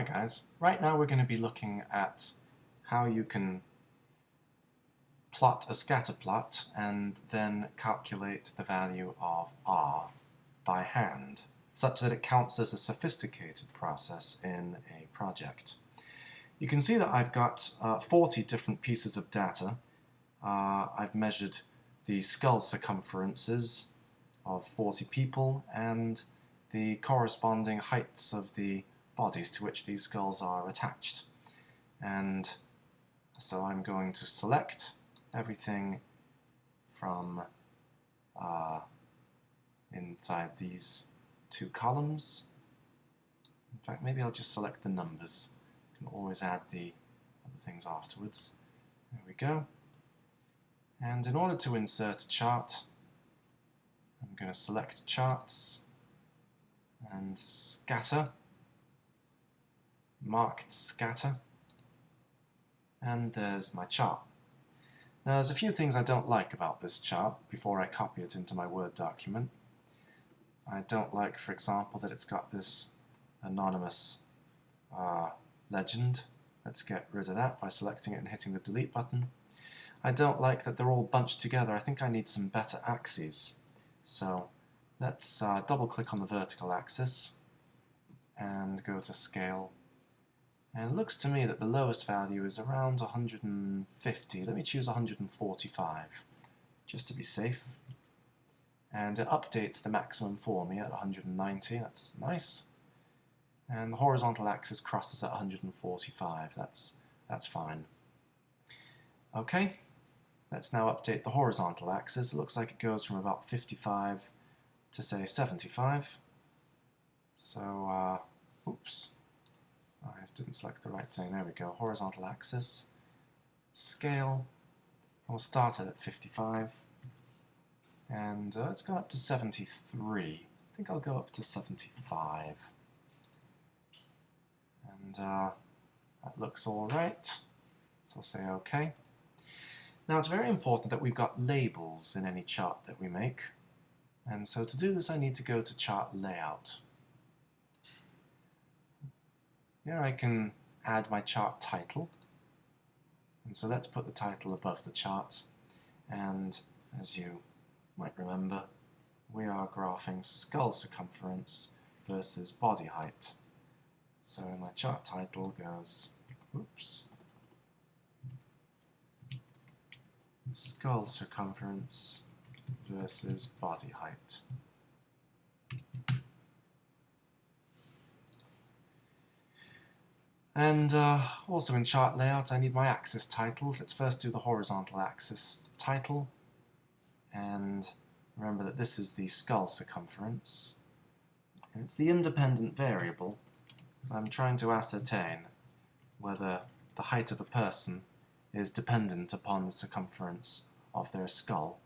Hi guys, right now we're going to be looking at how you can plot a scatter plot and then calculate the value of R by hand, such that it counts as a sophisticated process in a project. You can see that I've got 40 different pieces of data. I've measured the skull circumferences of 40 people and the corresponding heights of the bodies to which these skulls are attached. And so I'm going to select everything from inside these two columns. In fact, maybe I'll just select the numbers. You can always add the other things afterwards. There we go. And in order to insert a chart, I'm going to select Charts and Scatter, Marked Scatter, and there's my chart. Now there's a few things I don't like about this chart before I copy it into my Word document. I don't like, for example, that it's got this anonymous legend. Let's get rid of that by selecting it and hitting the delete button. I don't like that they're all bunched together. I think I need some better axes. So let's double click on the vertical axis and go to scale. And it looks to me that the lowest value is around 150. Let me choose 145, just to be safe. And it updates the maximum for me at 190. That's nice. And the horizontal axis crosses at 145. That's fine. Okay, let's now update the horizontal axis. It looks like it goes from about 55 to, say, 75. So, oops. I didn't select the right thing. There we go. Horizontal axis, scale. We'll start it at 55. And it's gone up to 73. I think I'll go up to 75. And that looks all right. So I'll say OK. Now it's very important that we've got labels in any chart that we make. And so to do this I need to go to Chart Layout. Here I can add my chart title, and so let's put the title above the chart, and as you might remember, we are graphing skull circumference versus body height. So my chart title goes, oops, skull circumference versus body height. And also in chart layout I need my axis titles. Let's first do the horizontal axis title, and remember that this is the skull circumference, and it's the independent variable because I'm trying to ascertain whether the height of a person is dependent upon the circumference of their skull.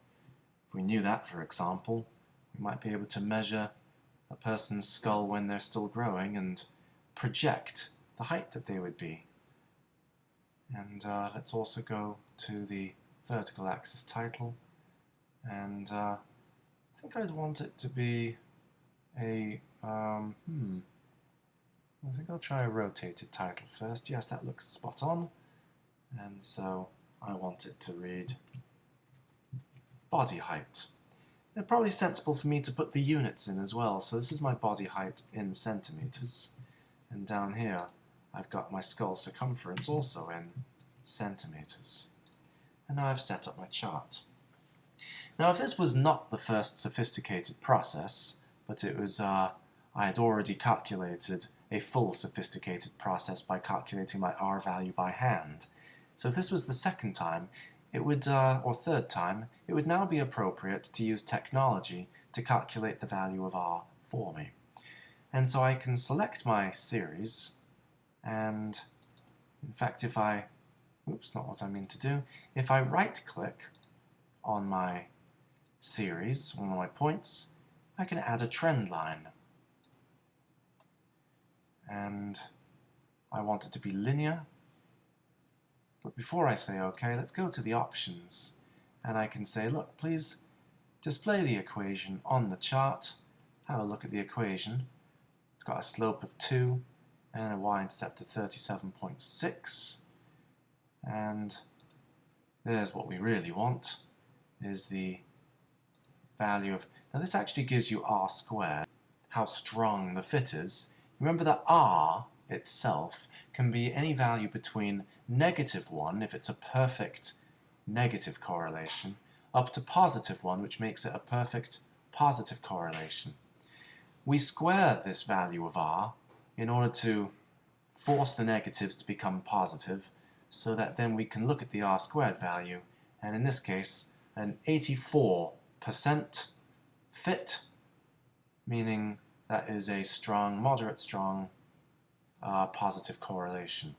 If we knew that, for example, we might be able to measure a person's skull when they're still growing and project the height that they would be. And let's also go to the vertical axis title, and I think I'd want it to be a I think I'll try a rotated title first. Yes, that looks spot on. And so I want it to read body height. It's probably sensible for me to put the units in as well. So this is my body height in centimeters, and down here I've got my skull circumference also in centimeters. And now I've set up my chart. Now if this was not the first sophisticated process, but it was I had already calculated a full sophisticated process by calculating my R value by hand. So if this was the second time, it would, or third time, it would now be appropriate to use technology to calculate the value of R for me. And so I can select my series, and in fact if I, oops, not what I mean to do, if I right click on my series, one of my points, I can add a trend line. And I want it to be linear. But before I say OK, let's go to the options, and I can say, look, please display the equation on the chart. Have a look at the equation. It's got a slope of 2 and a y-intercept of 37.6. And there's what we really want, is the value of... Now this actually gives you r squared, how strong the fit is. Remember that r itself can be any value between -1, if it's a perfect negative correlation, up to +1, which makes it a perfect positive correlation. We square this value of r in order to force the negatives to become positive, so that then we can look at the r squared value, and in this case, an 84% fit, meaning that is a strong, moderate strong, positive correlation.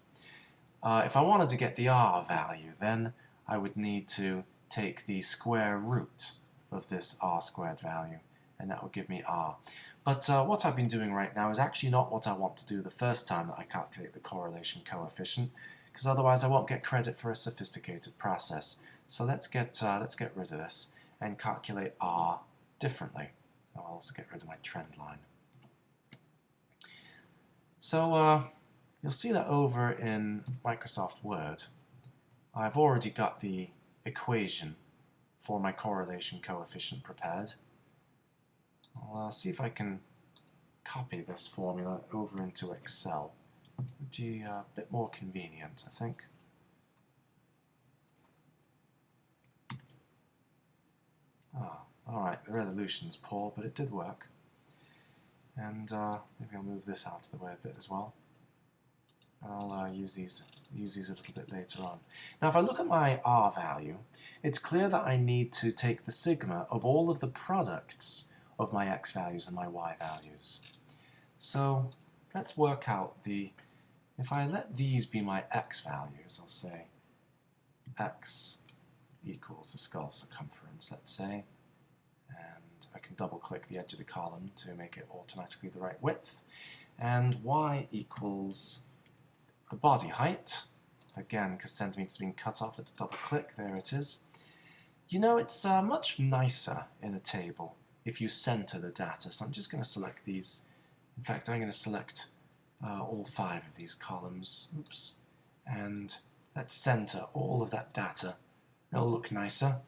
If I wanted to get the r value, then I would need to take the square root of this r squared value, and that would give me r. But what I've been doing right now is actually not what I want to do the first time that I calculate the correlation coefficient, because otherwise I won't get credit for a sophisticated process. So let's get rid of this and calculate r differently. I'll also get rid of my trend line. So you'll see that over in Microsoft Word, I've already got the equation for my correlation coefficient prepared. I'll see if I can copy this formula over into Excel. Would be a bit more convenient, I think. Alright, the resolution's poor, but it did work. And maybe I'll move this out of the way a bit as well. And I'll use these a little bit later on. Now if I look at my r value, it's clear that I need to take the sigma of all of the products of my x values and my y values. So let's work out the... If I let these be my x values, I'll say x equals the skull circumference, let's say, and I can double click the edge of the column to make it automatically the right width, and y equals the body height, again because centimeters being cut off, let's double click, there it is. You know, it's much nicer in a table if you center the data, so I'm just going to select these. In fact, I'm going to select all 5 of these columns, oops, and let's center all of that data. It'll look nicer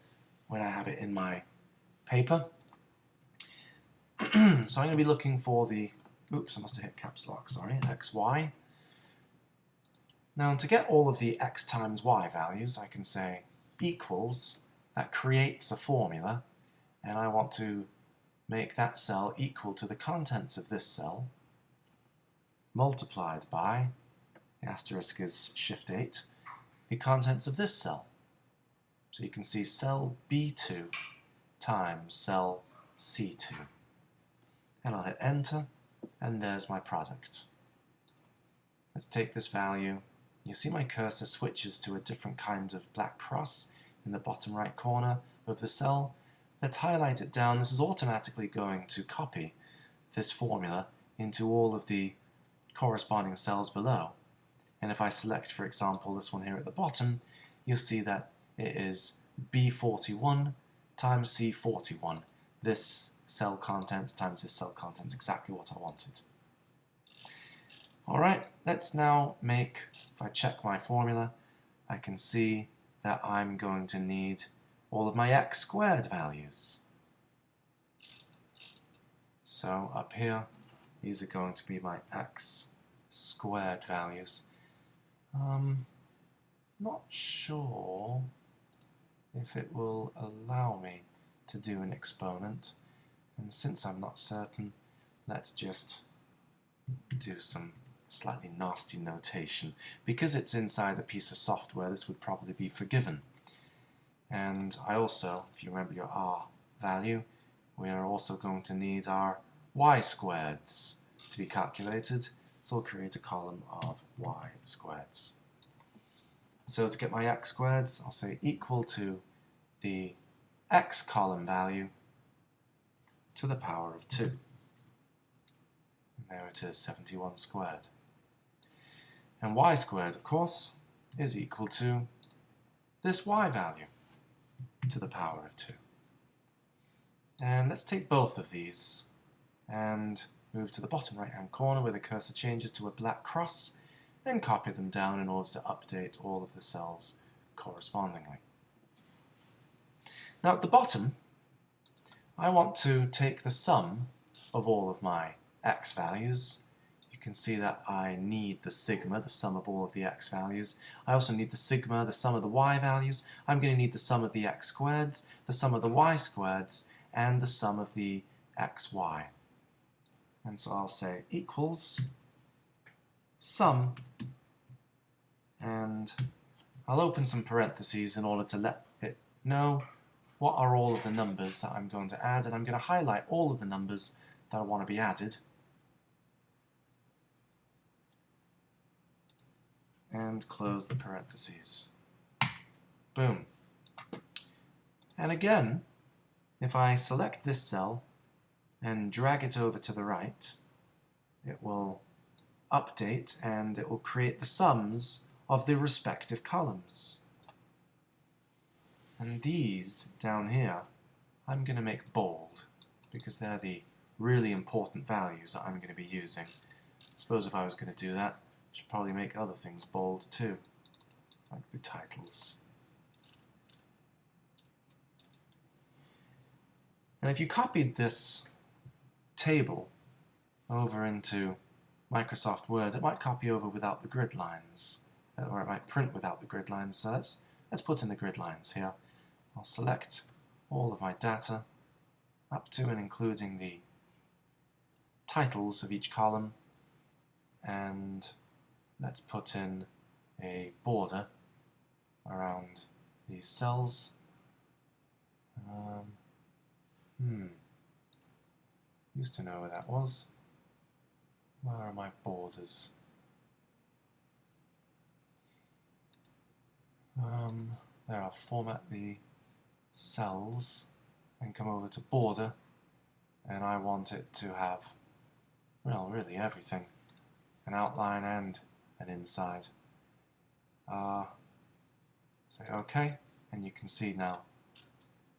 when I have it in my paper. So I'm going to be looking for the, oops, I must have hit caps lock, sorry, xy. Now to get all of the x times y values, I can say equals, that creates a formula, and I want to make that cell equal to the contents of this cell, multiplied by, the asterisk is shift 8, the contents of this cell. So you can see cell B2 times cell C2. And I'll hit enter, and there's my product. Let's take this value. You see my cursor switches to a different kind of black cross in the bottom right corner of the cell. Let's highlight it down. This is automatically going to copy this formula into all of the corresponding cells below. And if I select, for example, this one here at the bottom, you'll see that it is B41 times C41. This cell contents times this cell contents, exactly what I wanted. Alright, let's now make, if I check my formula, I can see that I'm going to need all of my x squared values. So up here, these are going to be my x squared values. Not sure if it will allow me to do an exponent, and since I'm not certain, let's just do some slightly nasty notation. Because it's inside a piece of software, this would probably be forgiven. And I also, if you remember your r value, we are also going to need our y squareds to be calculated, so we'll create a column of y squareds. So to get my x squareds, I'll say equal to the x column value to the power of 2. And there it is, 71 squared. And y squared, of course, is equal to this y value to the power of 2. And let's take both of these and move to the bottom right hand corner where the cursor changes to a black cross, and copy them down in order to update all of the cells correspondingly. Now at the bottom, I want to take the sum of all of my x values. You can see that I need the sigma, the sum of all of the x values. I also need the sigma, the sum of the y values. I'm going to need the sum of the x squareds, the sum of the y squareds, and the sum of the xy. And so I'll say equals sum, and I'll open some parentheses in order to let it know what are all of the numbers that I'm going to add, and I'm going to highlight all of the numbers that I want to be added. And close the parentheses. Boom. And again, if I select this cell and drag it over to the right, it will update and it will create the sums of the respective columns. And these down here, I'm going to make bold because they're the really important values that I'm going to be using. I suppose if I was going to do that, I should probably make other things bold too, like the titles. And if you copied this table over into Microsoft Word, it might copy over without the grid lines, or it might print without the grid lines. So let's put in the grid lines here. I'll select all of my data up to and including the titles of each column, and let's put in a border around these cells. Used to know where that was. Where are my borders? There, I'll format the cells and come over to border, and I want it to have, well, really everything, an outline and an inside. Say OK, and you can see now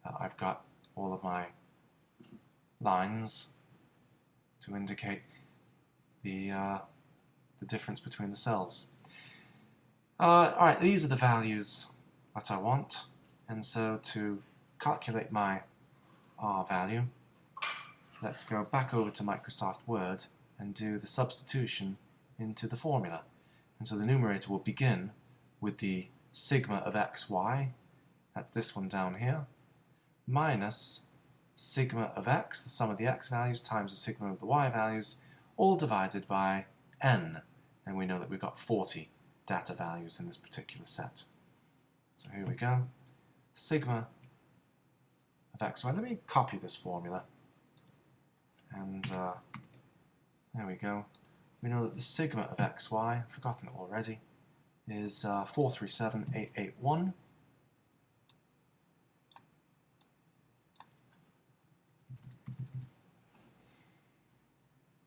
that I've got all of my lines to indicate the difference between the cells. Alright, these are the values that I want, and so to calculate my R value, let's go back over to Microsoft Word and do the substitution into the formula. And so the numerator will begin with the sigma of xy, that's this one down here, minus sigma of x, the sum of the x values, times the sigma of the y values, all divided by n. And we know that we've got 40 data values in this particular set. So here we go. Sigma of xy. Let me copy this formula. And there we go. We know that the sigma of xy, I've forgotten it already, is 437881.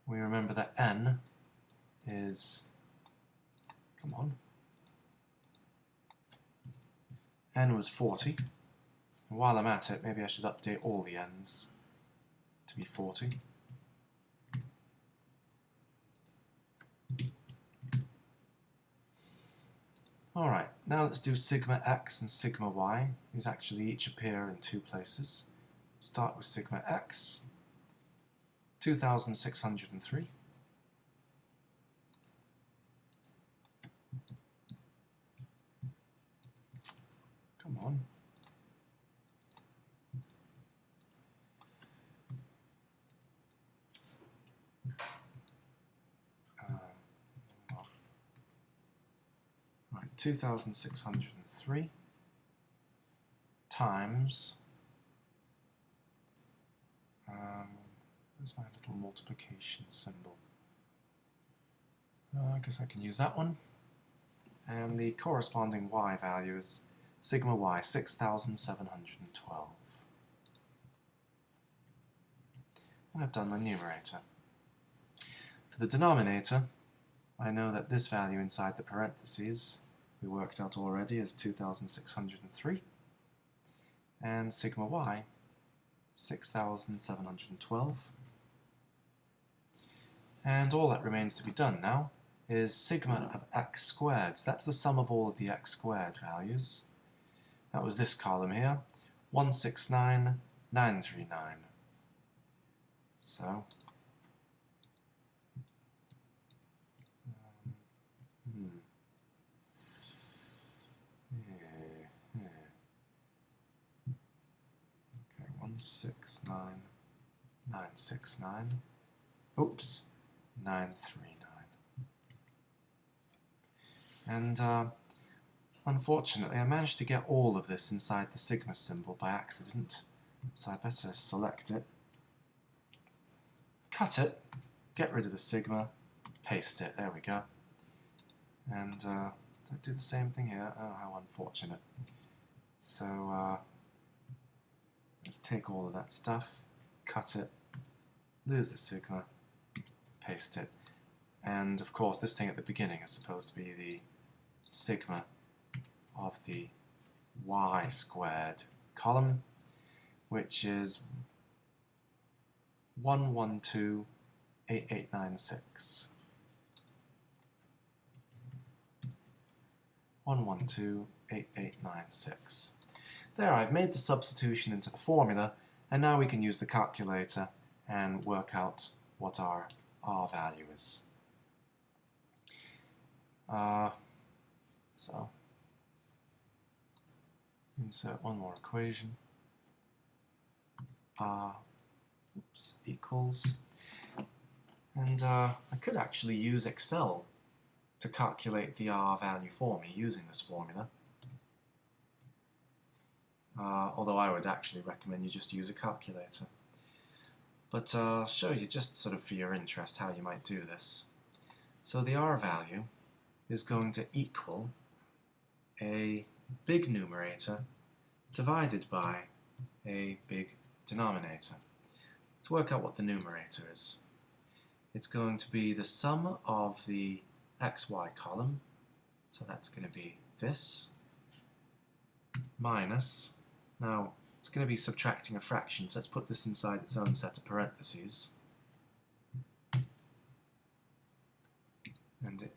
We remember that n is, come on, n was 40. And while I'm at it, maybe I should update all the n's to be 40. Alright, now let's do sigma x and sigma y. These actually each appear in two places. Start with sigma x, 2603. Come on. Right, 2603 times where's my little multiplication symbol? I guess I can use that one. And the corresponding y value is sigma y 6712. And I've done my numerator. For the denominator, I know that this value inside the parentheses we worked out already is 2603, and sigma y 6712. And all that remains to be done now is sigma of x squared. So that's the sum of all of the x squared values. That was this column here, 169,939. So, okay, 169,969. Oops, 939. And unfortunately, I managed to get all of this inside the sigma symbol by accident, so I better select it, cut it, get rid of the sigma, paste it, there we go. And do the same thing here. Oh, how unfortunate. So let's take all of that stuff, cut it, lose the sigma, paste it. And of course this thing at the beginning is supposed to be the sigma of the y squared column, which is 112,8896. 112,8896. There, I've made the substitution into the formula, and now we can use the calculator and work out what our R value is. So, insert one more equation. R equals, and I could actually use Excel to calculate the R value for me using this formula. Although I would actually recommend you just use a calculator. But I'll show you just sort of for your interest how you might do this. So the R value is going to equal a big numerator divided by a big denominator. Let's work out what the numerator is. It's going to be the sum of the xy column, so that's going to be this, minus, now it's going to be subtracting a fraction, so let's put this inside its own set of parentheses. And it,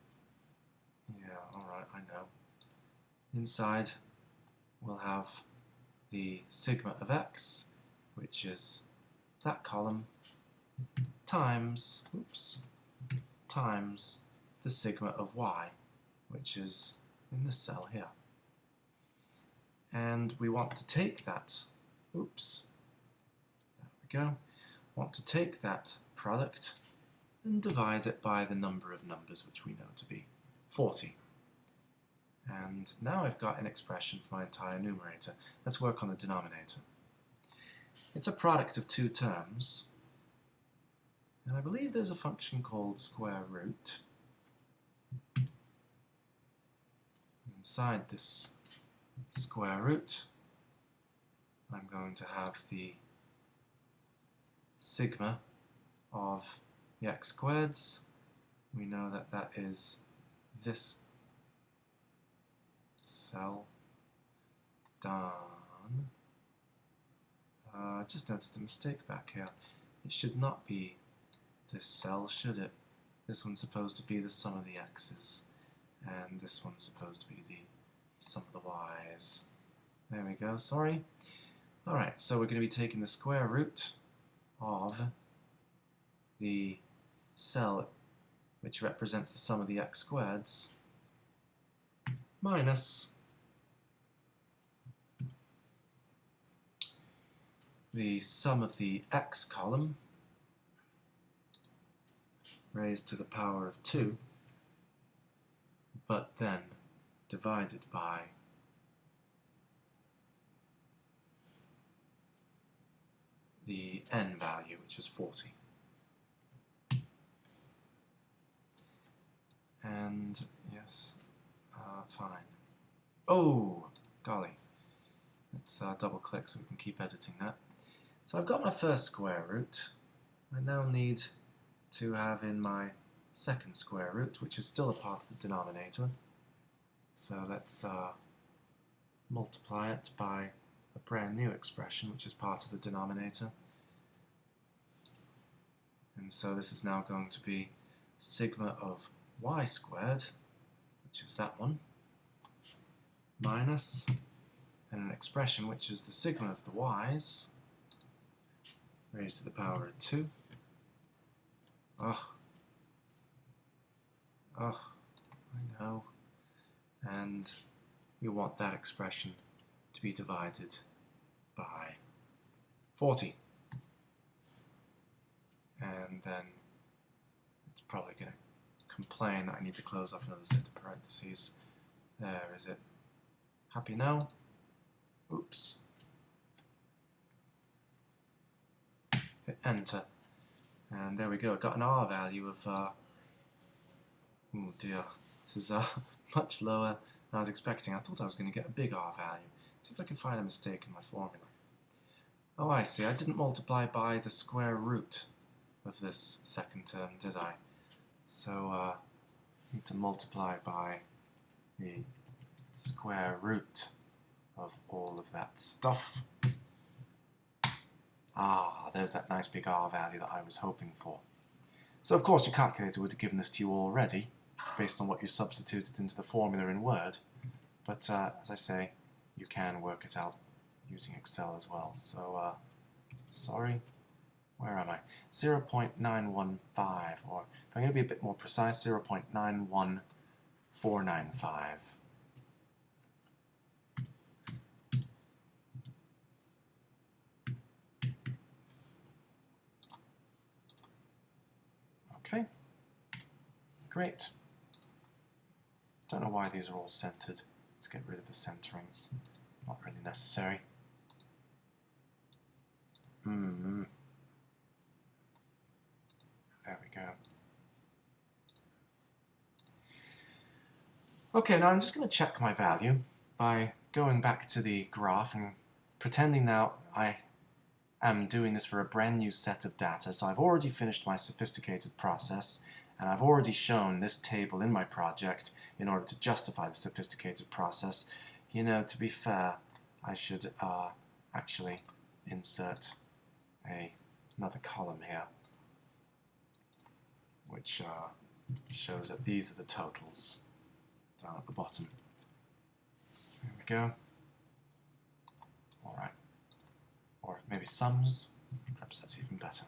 yeah, alright, I know. Inside we'll have the sigma of x, which is that column, times, times the sigma of y, which is in this cell here. And we want to take that, there we go, want to take that product and divide it by the number of numbers, which we know to be 40. And now I've got an expression for my entire numerator. Let's work on the denominator. It's a product of two terms, and I believe there's a function called square root. Inside this square root, I'm going to have the sigma of the x squareds. We know that that is this cell down. Just noticed a mistake back here. It should not be this cell, should it? This one's supposed to be the sum of the x's, and this one's supposed to be the sum of the y's. There we go, sorry. Alright, so we're going to be taking the square root of the cell which represents the sum of the x squareds minus the sum of the x column raised to the power of 2, but then divided by the n value, which is 40. And yes, fine. Oh, golly. Let's double click so we can keep editing that. So I've got my first square root. I now need to have in my second square root, which is still a part of the denominator. So let's multiply it by a brand new expression, which is part of the denominator. And so this is now going to be sigma of y squared, which is that one, minus, and an expression which is the sigma of the y's raised to the power of 2. Ugh. Ugh, I know. And we want that expression to be divided by 40. And then it's probably going to complain that I need to close off another set of parentheses. There, is it? Happy now? Oops. Hit enter. And there we go. Got an R value of, oh dear, this is much lower than I was expecting. I thought I was going to get a big R value. See if I can find a mistake in my formula. Oh, I see. I didn't multiply by the square root of this second term, did I? So I need to multiply by the square root of all of that stuff. Ah, there's that nice big R value that I was hoping for. So of course your calculator would have given this to you already, based on what you substituted into the formula in Word, but as I say, you can work it out using Excel as well. So, sorry, where am I? 0.915, or if I'm going to be a bit more precise, 0.91495. Okay, great. Don't know why these are all centered. Let's get rid of the centerings. Not really necessary. There we go. Okay, now I'm just going to check my value by going back to the graph and pretending now I am doing this for a brand new set of data. So I've already finished my sophisticated process, and I've already shown this table in my project in order to justify the sophisticated process. You know, to be fair, I should actually insert another column here, which shows that these are the totals down at the bottom. There we go. All right. Or maybe sums. Perhaps that's even better.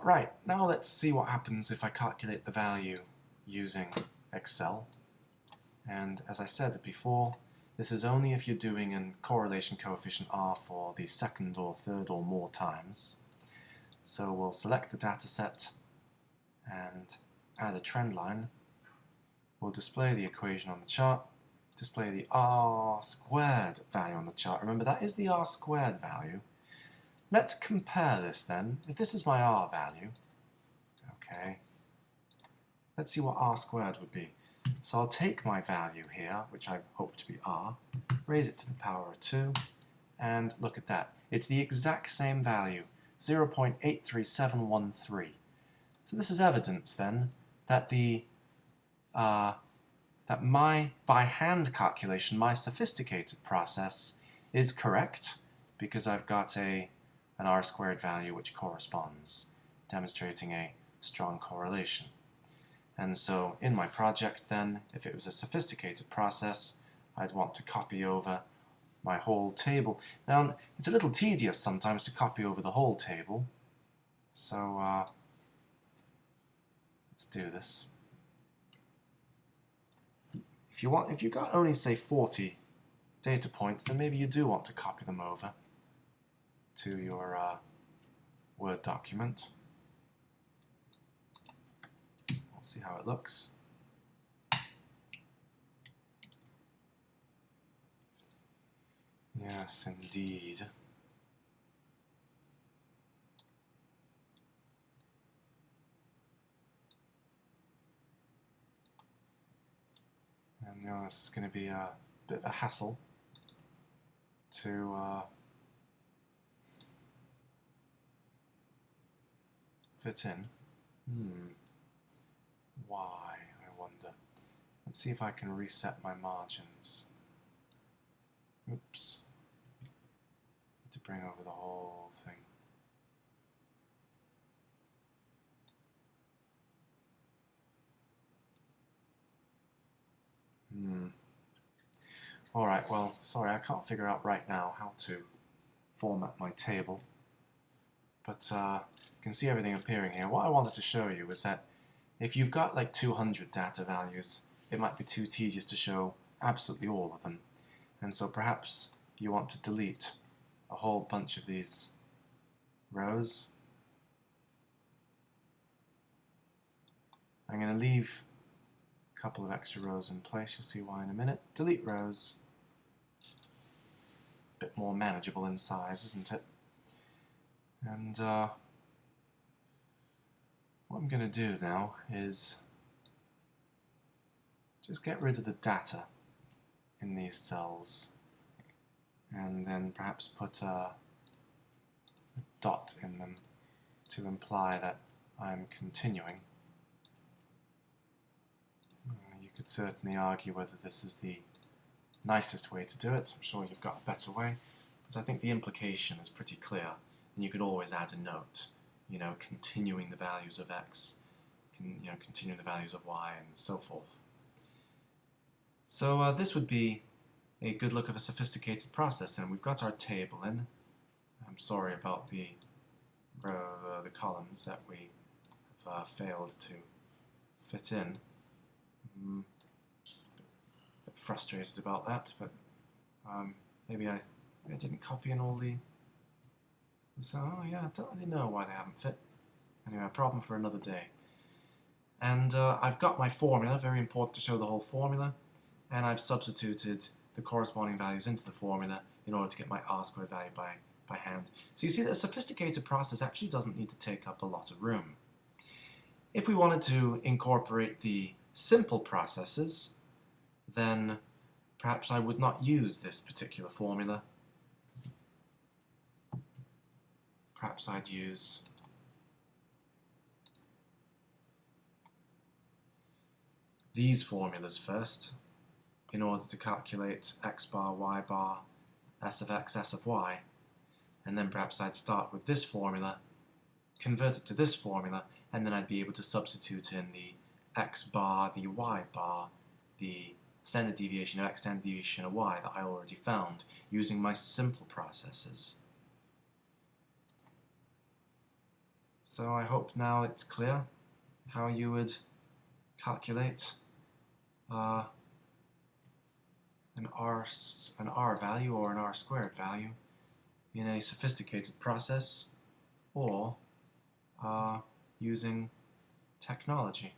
Right, now let's see what happens if I calculate the value using Excel. And as I said before, this is only if you're doing a correlation coefficient R for the second or third or more times. So we'll select the data set and add a trend line. We'll display the equation on the chart, display the R squared value on the chart. Remember, that is the R squared value. Let's compare this then. If this is my R value, okay, let's see what R squared would be. So I'll take my value here, which I hope to be R, raise it to the power of 2, and look at that. It's the exact same value, 0.83713. So this is evidence then that that my by hand calculation, my sophisticated process, is correct because I've got an R squared value which corresponds, demonstrating a strong correlation. And so in my project then, if it was a sophisticated process, I'd want to copy over my whole table. Now, it's a little tedious sometimes to copy over the whole table, so let's do this. If you've got only, say, 40 data points, then maybe you do want to copy them over to your Word document. We'll see how it looks. Yes, indeed. And you know, this is going to be a bit of a hassle to fit in. Why, I wonder. Let's see if I can reset my margins. Oops. Need to bring over the whole thing. Alright, well, sorry, I can't figure out right now how to format my table. But you can see everything appearing here. What I wanted to show you is that if you've got like 200 data values, it might be too tedious to show absolutely all of them. And so perhaps you want to delete a whole bunch of these rows. I'm going to leave a couple of extra rows in place. You'll see why in a minute. Delete rows. A bit more manageable in size, isn't it? And what I'm going to do now is just get rid of the data in these cells, and then perhaps put a dot in them to imply that I'm continuing. You could certainly argue whether this is the nicest way to do it. I'm sure you've got a better way, but I think the implication is pretty clear, and you could always add a note, you know, continuing the values of x, continuing the values of y, and so forth. So this would be a good look of a sophisticated process, and we've got our table in. I'm sorry about the columns that we have failed to fit in. A bit frustrated about that, but maybe I didn't copy in all the. So yeah, I don't really know why they haven't fit. Anyway, a problem for another day. And I've got my formula. Very important to show the whole formula. And I've substituted the corresponding values into the formula in order to get my r-squared value by hand. So you see that a sophisticated process actually doesn't need to take up a lot of room. If we wanted to incorporate the simple processes, then perhaps I would not use this particular formula. Perhaps I'd use these formulas first, in order to calculate x bar, y bar, s of x, s of y, and then perhaps I'd start with this formula, convert it to this formula, and then I'd be able to substitute in the x bar, the y bar, the standard deviation of x, standard deviation of y that I already found using my simple processes. So I hope now it's clear how you would calculate an r value or an r-squared value in a sophisticated process, or using technology.